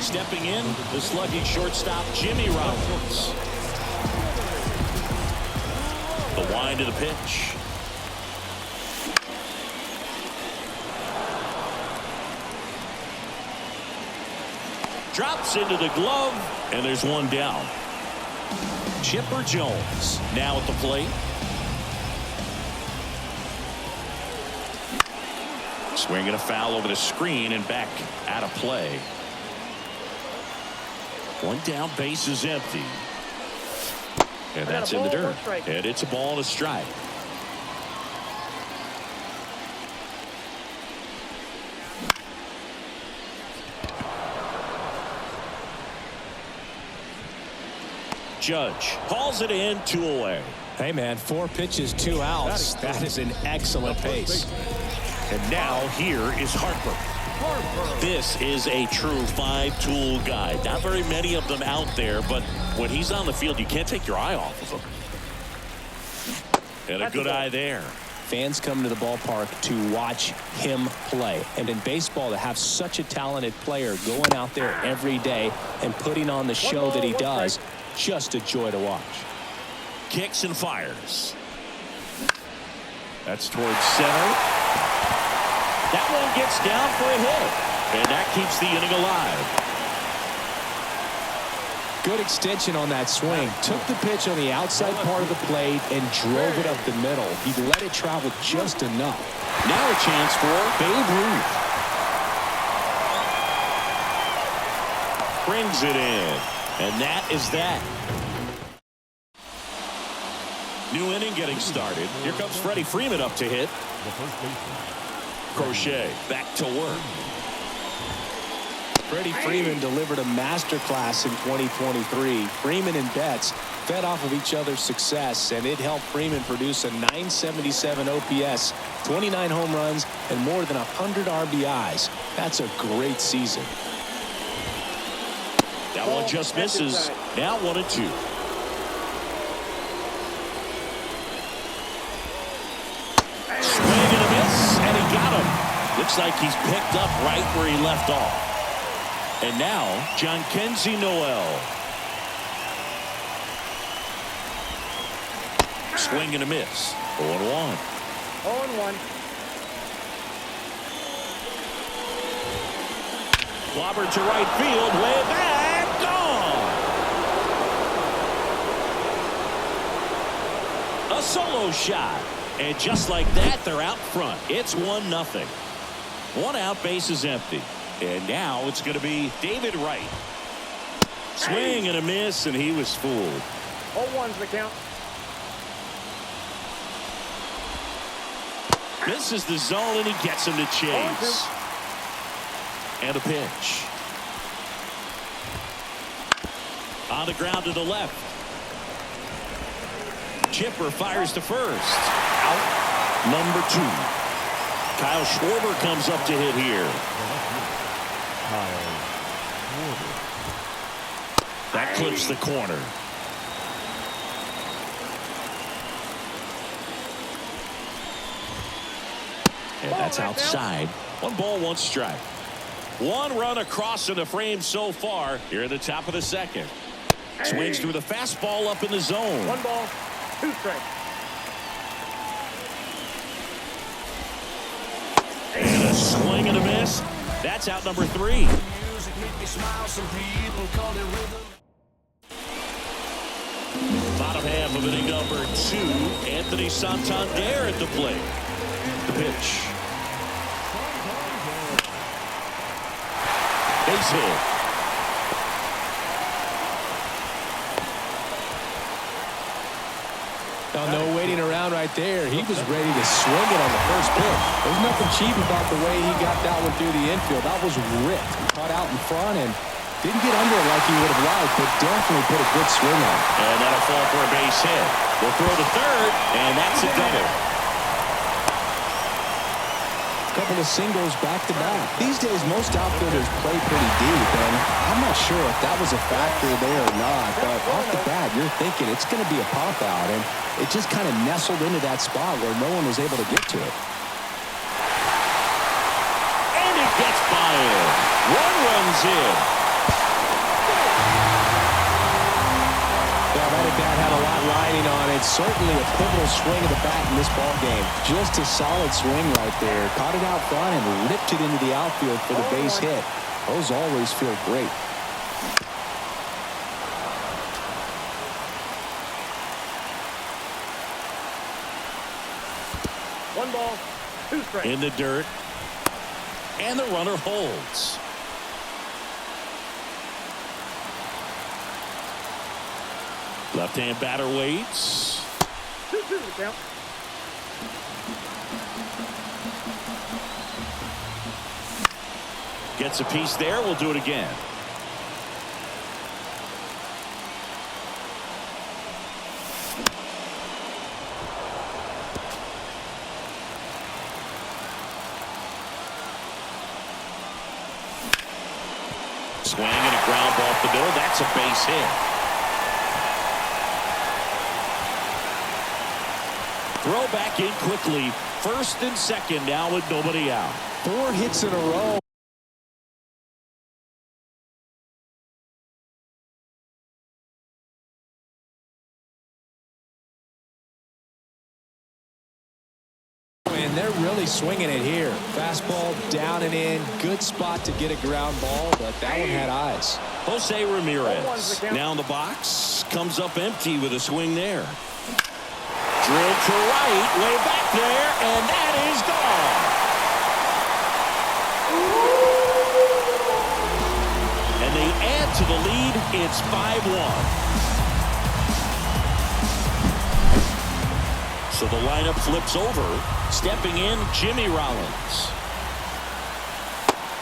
Stepping in, the slugging shortstop, Jimmy Rollins. The wind of the pitch. Drops into the glove, and there's one down. Chipper Jones now at the plate. Swinging a foul over the screen and back out of play. One down, base is empty. And that's in the dirt. And it's a ball and a strike. Judge calls it in, 2 away. Hey, man, 4 pitches, 2 outs. That is an excellent pace. And now here is Harper. This is a true 5-tool guy. Not very many of them out there, but when he's on the field, you can't take your eye off of him. And a good eye there. Fans come to the ballpark to watch him play. And in baseball, to have such a talented player going out there every day and putting on the show that he does, just a joy to watch. Kicks and fires. That's towards center. That one gets down for a hit. And that keeps the inning alive. Good extension on that swing. Took the pitch on the outside part of the plate and drove it up the middle. He let it travel just enough. Now a chance for Babe Ruth. Brings it in. And that is that. New inning getting started. Here comes Freddie Freeman up to hit. Crochet back to work. Freddie Freeman delivered a masterclass in 2023. Freeman and Betts fed off of each other's success, and it helped Freeman produce a .977 OPS, 29 home runs, and more than 100 RBIs. That's a great season. That one just misses. Now 1-2. Swing and a miss, and he got him. Looks like he's picked up right where he left off. And now, John Kenzie Noel. Swing and a miss. 0-1. 0-1. Clobbered to right field, way back, gone. A solo shot. And just like that, they're out front. It's 1-0. 1 out, base is empty. And now it's going to be David Wright. Swing and a miss, and he was fooled. 0-1's the count. Misses the zone, and he gets him to chase. And a pitch. On the ground to the left. Chipper fires to first. Out number 2. Kyle Schwarber comes up to hit here. That clips the corner. And that's outside. 1 ball, 1 strike. 1 run across in the frame so far here at the top of the second. Swings through the fastball up in the zone. 1 ball, 2 strikes. And a swing and a miss. That's out number 3. Bottom half of inning number 2. Anthony Santander at the plate. The pitch. Base hit. No waiting around right there. He was ready to swing it on the first pitch. There's nothing cheap about the way he got that one through the infield. That was ripped. Caught out in front and didn't get under it like he would have liked, but definitely put a good swing on it. And that'll fall for a base hit. We'll throw to third, and that's a double. Couple of singles back-to-back. These days, most outfielders play pretty deep, and I'm not sure if that was a factor there or not, but off the bat, you're thinking it's going to be a pop-out, and it just kind of nestled into that spot where no one was able to get to it. And it gets by him. 1 runs in. that had a lot riding on it. Certainly a pivotal swing of the bat in this ball game. Just a solid swing right there. Caught it out front and ripped it into the outfield for the base hit. Those always feel great. One ball, two strikes. In the dirt. And the runner holds. Left-hand batter waits. 2-2 the count. Gets a piece there. We'll do it again. Swing and a ground ball up the middle. That's a base hit. Throw back in quickly. First and second now with nobody out. 4 hits in a row. And they're really swinging it here. Fastball down and in. Good spot to get a ground ball, but that one had eyes. Jose Ramirez now in the box. Comes up empty with a swing there. Drilled to right, way back there, and that is gone. And they add to the lead. It's 5-1. So the lineup flips over. Stepping in, Jimmy Rollins.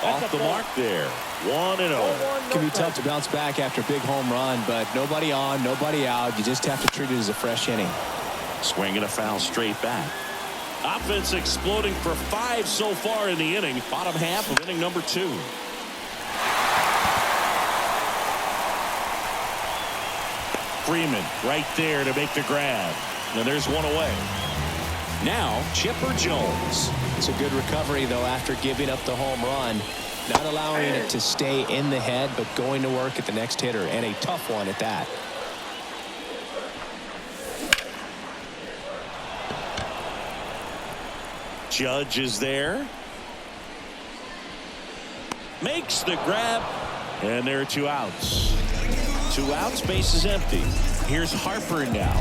Off the mark there. 1-0. Can be tough to bounce back after a big home run, but nobody on, nobody out. You just have to treat it as a fresh inning. Swing and a foul straight back. Offense exploding for 5 so far in the inning. Bottom half of inning number 2. Freeman right there to make the grab. And there's one away. Now Chipper Jones. It's a good recovery, though, after giving up the home run. Not allowing it to stay in the head, but going to work at the next hitter, and a tough one at that. Judge is there. Makes the grab. And there are 2 outs. 2 outs, base is empty. Here's Harper now.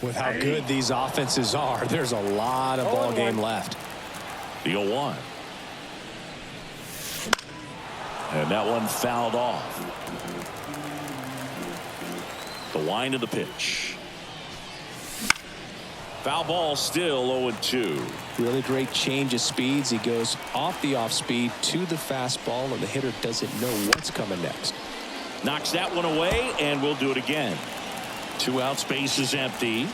With how good these offenses are, there's a lot of ball game left. The 0-1. And that one fouled off. The wind of the pitch. Foul ball, still 0-2. Really great change of speeds. He goes off the off speed to the fastball, and the hitter doesn't know what's coming next. Knocks that one away, and we'll do it again. 2 outs, base is empty.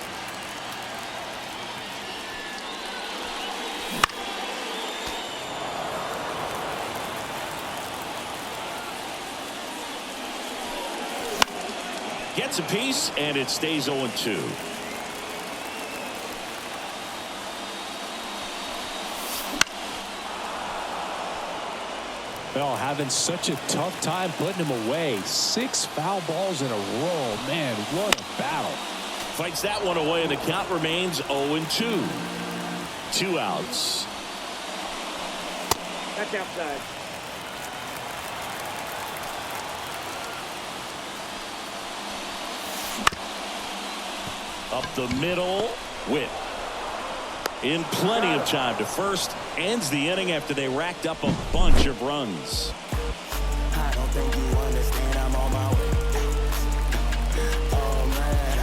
Gets a piece, and it stays 0-2. Well, having such a tough time putting him away. 6 foul balls in a row. Man, what a battle. Fights that one away, and the count remains 0-2. 2 outs. That's outside. Up the middle, Whip. In plenty of time to first. Ends the inning after they racked up a bunch of runs. I don't think you understand, I'm on my way. Oh man.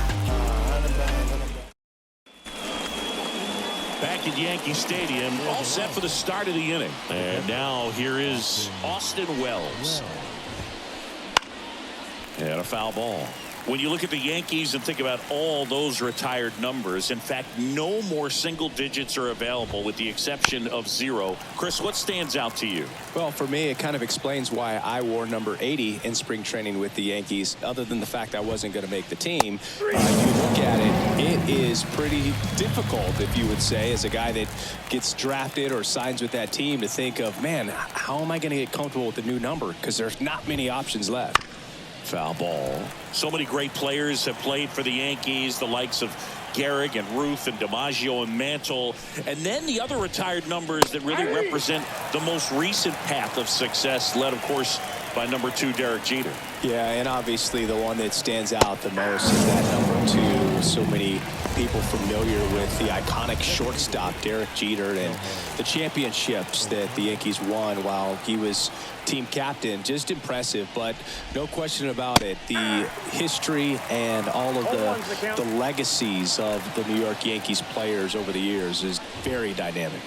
Back at Yankee Stadium, all set for the start of the inning. And now here is Austin Wells. And a foul ball. When you look at the Yankees and think about all those retired numbers, in fact, no more single digits are available with the exception of 0. Chris, what stands out to you? Well, for me, it kind of explains why I wore number 80 in spring training with the Yankees, other than the fact I wasn't going to make the team. You look at it, it is pretty difficult, if you would say, as a guy that gets drafted or signs with that team, to think of, man, how am I going to get comfortable with the new number? Because there's not many options left. Foul ball. So many great players have played for the Yankees, the likes of Gehrig and Ruth and DiMaggio and Mantle. And then the other retired numbers that really represent the most recent path of success, led, of course, by number 2, Derek Jeter. Yeah, and obviously the one that stands out the most is that number 2. So many people familiar with the iconic shortstop Derek Jeter and the championships that the Yankees won while he was team captain. Just impressive, but no question about it. The history and all of the legacies of the New York Yankees players over the years is very dynamic.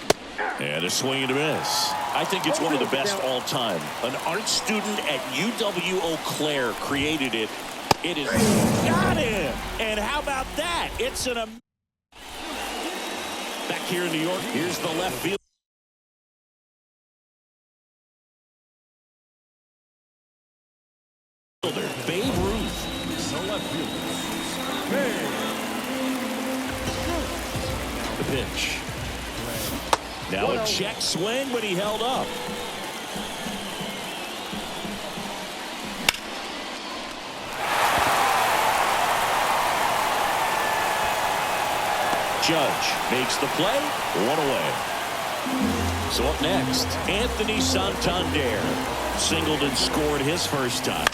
And a swing and a miss. I think it's one of the best all time. An art student at UW-Eau Claire created it. It is got him. And how about that? It's an back here in New York. Here's the left field. Babe Ruth. The left field. The pitch. Now a check swing, but he held up. Judge makes the play, 1 away. So up next, Anthony Santander singled and scored his first time.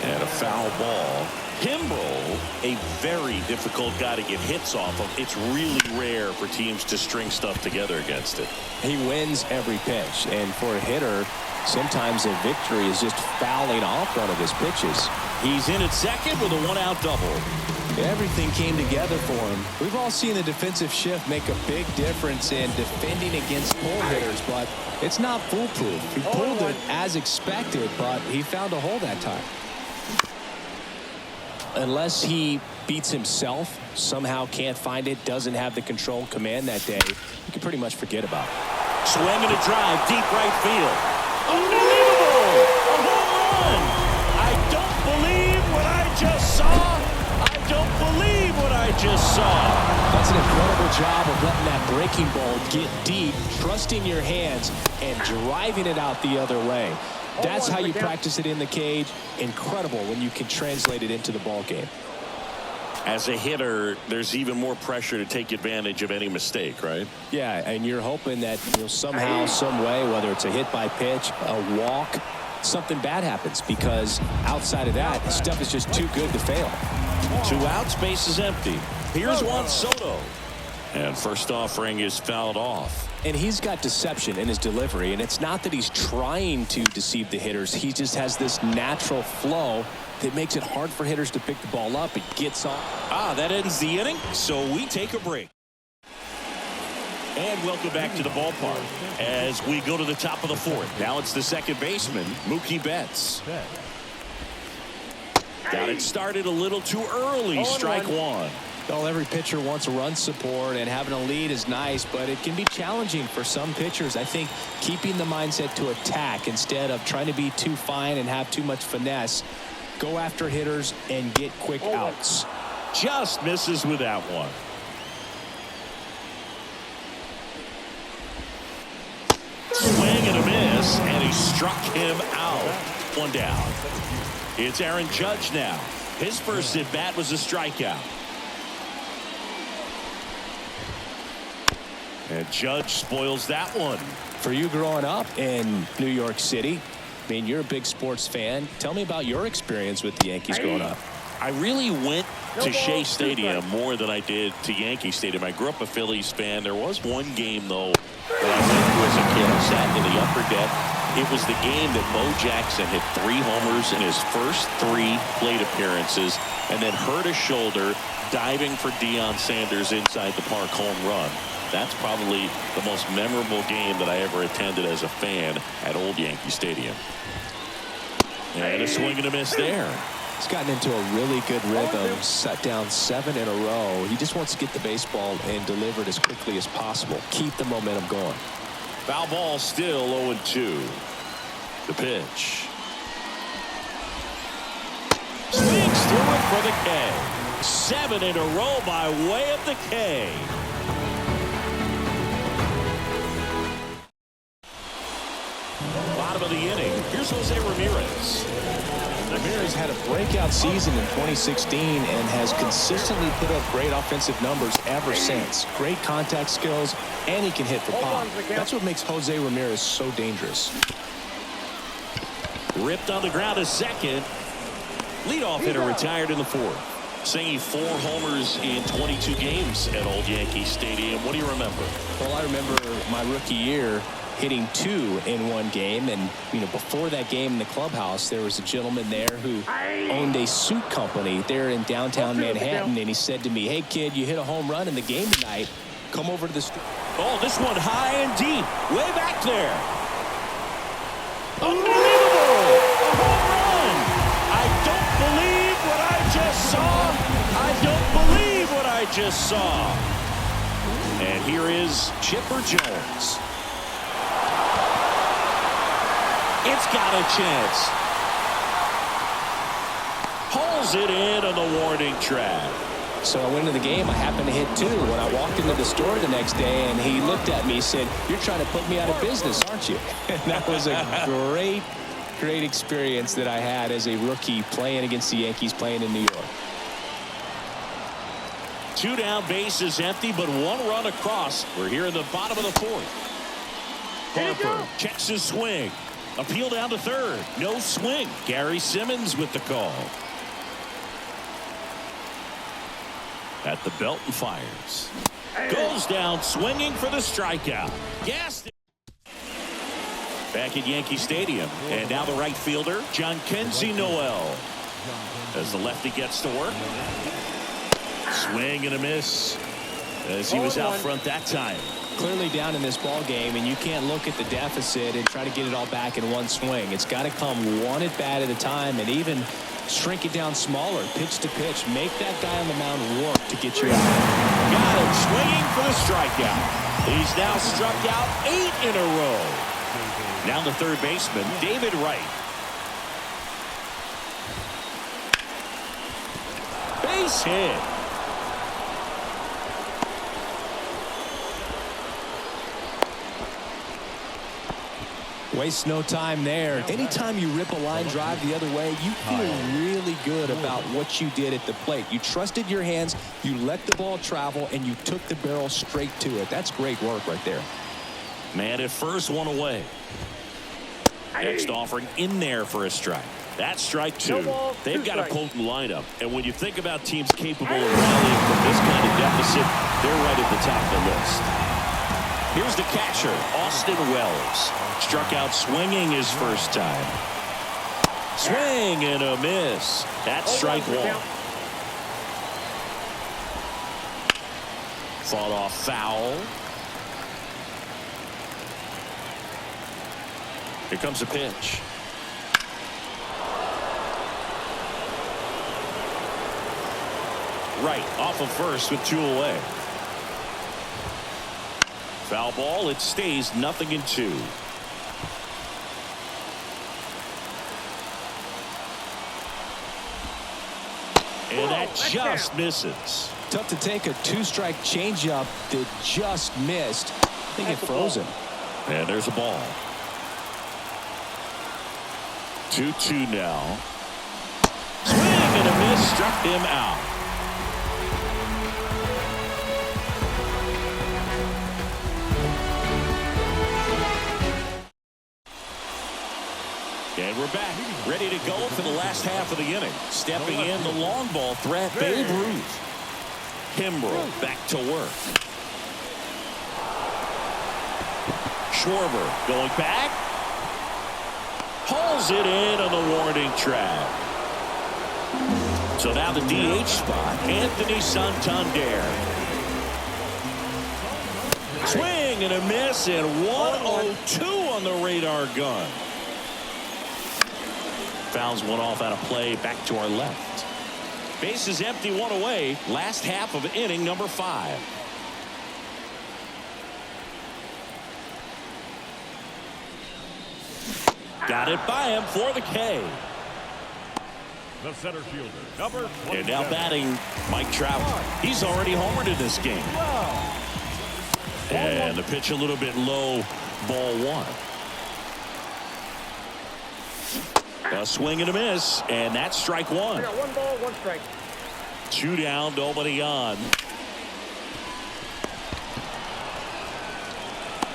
And a foul ball. Kimbrel, a very difficult guy to get hits off of. It's really rare for teams to string stuff together against it. He wins every pitch, and for a hitter, sometimes a victory is just fouling off one of his pitches. He's in at second with a 1-out double. Everything came together for him. We've all seen the defensive shift make a big difference in defending against pull hitters, but it's not foolproof. He pulled it as expected, but he found a hole that time. Unless he beats himself, somehow can't find it, doesn't have the control command that day, you can pretty much forget about it. Swing and a drive, deep right field. Unbelievable! A home run! I don't believe what I just saw. I don't believe what I just saw. That's an incredible job of letting that breaking ball get deep, trusting your hands, and driving it out the other way. That's how you practice it in the cage. Incredible when you can translate it into the ball game. As a hitter, there's even more pressure to take advantage of any mistake, right? Yeah, and you're hoping that somehow, some way, whether it's a hit by pitch, a walk, something bad happens, because outside of that, stuff is just too good to fail. 2 outs, base is empty. Here's Juan Soto. And first offering is fouled off. And he's got deception in his delivery, and it's not that he's trying to deceive the hitters. He just has this natural flow that makes it hard for hitters to pick the ball up. It gets on. That ends the inning, so we take a break. And welcome back to the ballpark as we go to the top of the 4th. Now it's the second baseman, Mookie Betts. Got it started a little too early. Strike 1. Well, every pitcher wants run support, and having a lead is nice, but it can be challenging for some pitchers. I think keeping the mindset to attack instead of trying to be too fine and have too much finesse, go after hitters and get quick outs. Just misses with that one. Swing and a miss, and he struck him out. 1 down. It's Aaron Judge now. His first at bat was a strikeout. And Judge spoils that one. For you growing up in New York City, I mean, you're a big sports fan. Tell me about your experience with the Yankees growing up. I really went to Shea Stadium more than I did to Yankee Stadium. I grew up a Phillies fan. There was one game, though, that I went to as a kid. I sat in the upper deck. It was the game that Bo Jackson hit 3 homers in his first 3 plate appearances and then hurt his shoulder diving for Deion Sanders inside the park home run. That's probably the most memorable game that I ever attended as a fan at Old Yankee Stadium. And a swing and a miss there. He's gotten into a really good rhythm, set down 7 in a row. He just wants to get the baseball and deliver it as quickly as possible. Keep the momentum going. Foul ball, still 0-2. The pitch. Swings through it for the K. 7 in a row by way of the K. Bottom of the inning. Here's Jose Ramirez. Ramirez had a breakout season in 2016 and has consistently put up great offensive numbers ever since. Great contact skills, and he can hit for pop. That's what makes Jose Ramirez so dangerous. Ripped on the ground to second. Leadoff hitter retired in the 4th. Singing 4 homers in 22 games at Old Yankee Stadium. What do you remember? Well, I remember my rookie year hitting 2 in one game, and before that game in the clubhouse, there was a gentleman there who owned a suit company there in downtown Manhattan, and he said to me, "Hey kid, you hit a home run in the game tonight. Come over to the Oh, this one high and deep, way back there. Unbelievable! A home run! I don't believe what I just saw. I don't believe what I just saw. And here is Chipper Jones. It's got a chance. Pulls it in on the warning track. So I went into the game. I happened to hit 2 when I walked into the store the next day, and he looked at me and said, "You're trying to put me out of business, aren't you?" And that was a great experience that I had as a rookie playing against the Yankees, playing in New York. 2 down, bases empty, but 1 run across. We're here in the bottom of the 4th. Harper checks his swing. Appeal down to 3rd. No swing. Gary Simmons with the call. At the belt and fires. Goes down swinging for the strikeout. Yes. Back at Yankee Stadium. And now the right fielder, Jhonkensy Noel. As the lefty gets to work. Swing and a miss. As he was out front that time. Clearly down in this ball game, and you can't look at the deficit and try to get it all back in one swing. It's got to come one at bat at a time, and even shrink it down smaller, pitch to pitch. Make that guy on the mound work to get you out. Got him swinging for the strikeout. He's now struck out 8 in a row. Now the third baseman, David Wright. Base hit. Waste no time there. Anytime you rip a line drive the other way, you feel really good about what you did at the plate. You trusted your hands, you let the ball travel, and you took the barrel straight to it. That's great work right there. Man at first, 1 away. Next offering in there for a strike. That's strike 2. They've got a potent lineup. And when you think about teams capable of rallying from this kind of deficit, they're right at the top of the list. Here's the catcher, Austin Wells. Struck out swinging his first time. Swing and a miss. That's strike 1. Fought off foul. Here comes a pitch. Right off of first with 2 away. Foul ball. It stays 0-2. And that just misses. Tough to take a 2-strike changeup that just missed. I think it froze him. And there's a ball. 2-2 now. Swing and a miss. Struck him out. And we're back, ready to go for the last half of the inning. Stepping in the long ball threat, Babe Ruth. Kimbrel back to work. Schwarber going back. Pulls it in on the warning track. So now the DH spot, Anthony Santander. Swing and a miss, and 1-0-2 on the radar gun. Fouls one off out of play back to our left. Bases empty, one away. Last half of inning number 5. Got it by him for the K. The center fielder, number 27. And now batting Mike Trout. He's already homered in this game. And the pitch a little bit low, ball 1. A swing and a miss, and that's strike 1. I got 1 ball, 1 strike. 2 down, nobody on.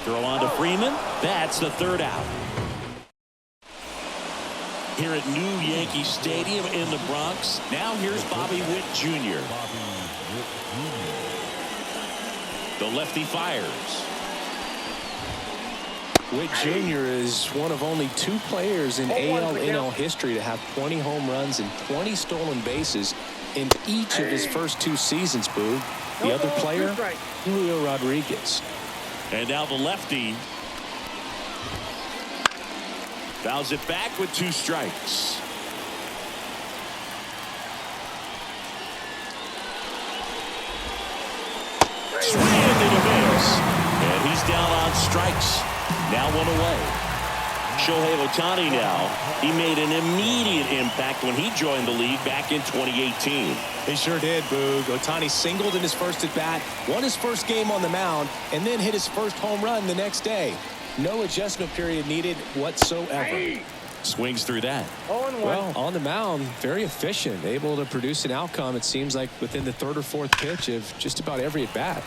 Throw on to Freeman. That's the 3rd out. Here at New Yankee Stadium in the Bronx. Now here's Bobby Witt Jr. The lefty fires. Witt Jr. is one of only 2 players in AL/NL history to have 20 home runs and 20 stolen bases in each of his first 2 seasons, Boog. The other player, Julio Rodriguez. And now the lefty fouls it back with 2 strikes. Swing and a miss. And he's down on strikes. Now 1 away. Shohei Ohtani now. He made an immediate impact when he joined the league back in 2018. He sure did, Boog. Ohtani singled in his first at-bat, won his first game on the mound, and then hit his first home run the next day. No adjustment period needed whatsoever. Swings through that. 0-1. Well, on the mound, very efficient, able to produce an outcome, it seems like, within the 3rd or 4th pitch of just about every at-bat.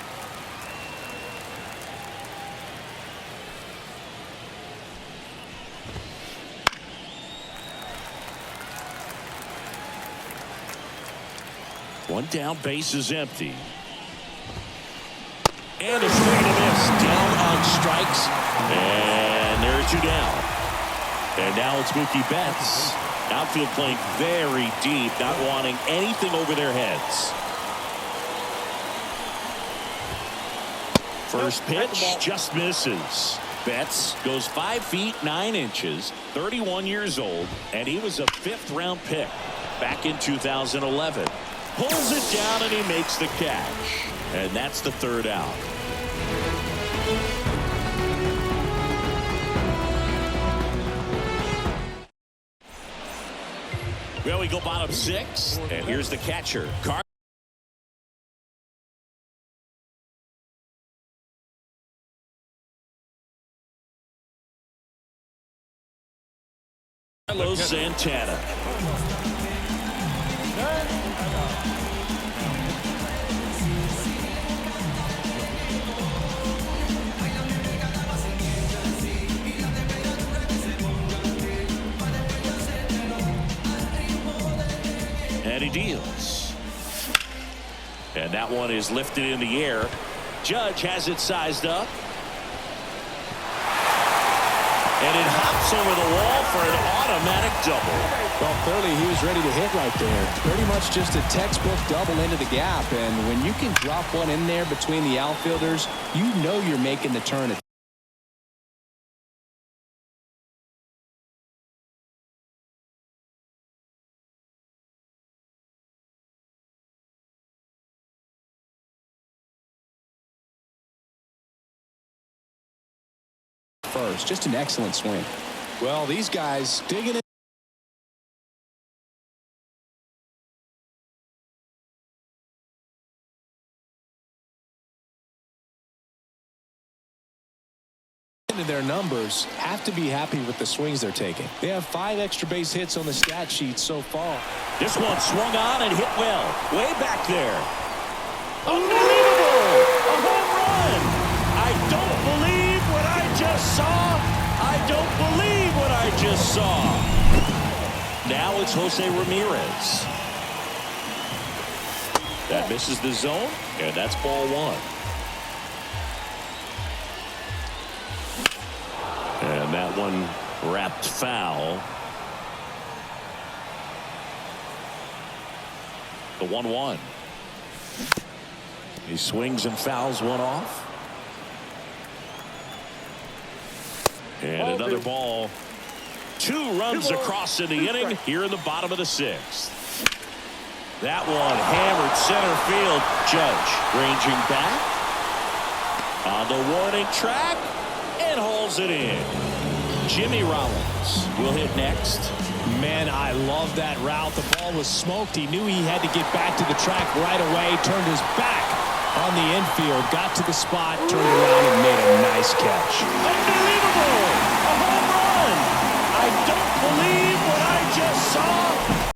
One down, base is empty. And a swing and a miss. Down on strikes. And there are 2 down. And now it's Mookie Betts. Outfield playing very deep, not wanting anything over their heads. First pitch just misses. Betts goes 5 feet 9 inches, 31 years old, and he was a 5th-round pick back in 2011. Pulls it down and he makes the catch. And that's the 3rd out. Well, we go bottom 6, and here's the catcher. Carlos Santana. And he deals. And that one is lifted in the air. Judge has it sized up. And it hops over the wall for an automatic double. Well, clearly he was ready to hit right there. Pretty much just a textbook double into the gap. And when you can drop one in there between the outfielders, you know you're making the turn. First, just an excellent swing. Well, these guys digging it. Into their numbers, have to be happy with the swings they're taking. They have 5 extra base hits on the stat sheet so far. This one swung on and hit well. Way back there. Unbelievable! A home run! I don't believe what I just saw. I don't believe what I just saw. Now it's Jose Ramirez. That misses the zone, and that's ball 1. And that one wrapped foul. The 1-1. He swings and fouls one off. And another ball 2 runs across in the inning here in the bottom of the 6th. That one hammered center field. Judge ranging back on the warning track and hauls it in. Jimmy Rollins will hit next. Man, I love that route. The ball was smoked. He knew he had to get back to the track right away. Turned his back on the infield. Got to the spot, turned around, and made a nice catch.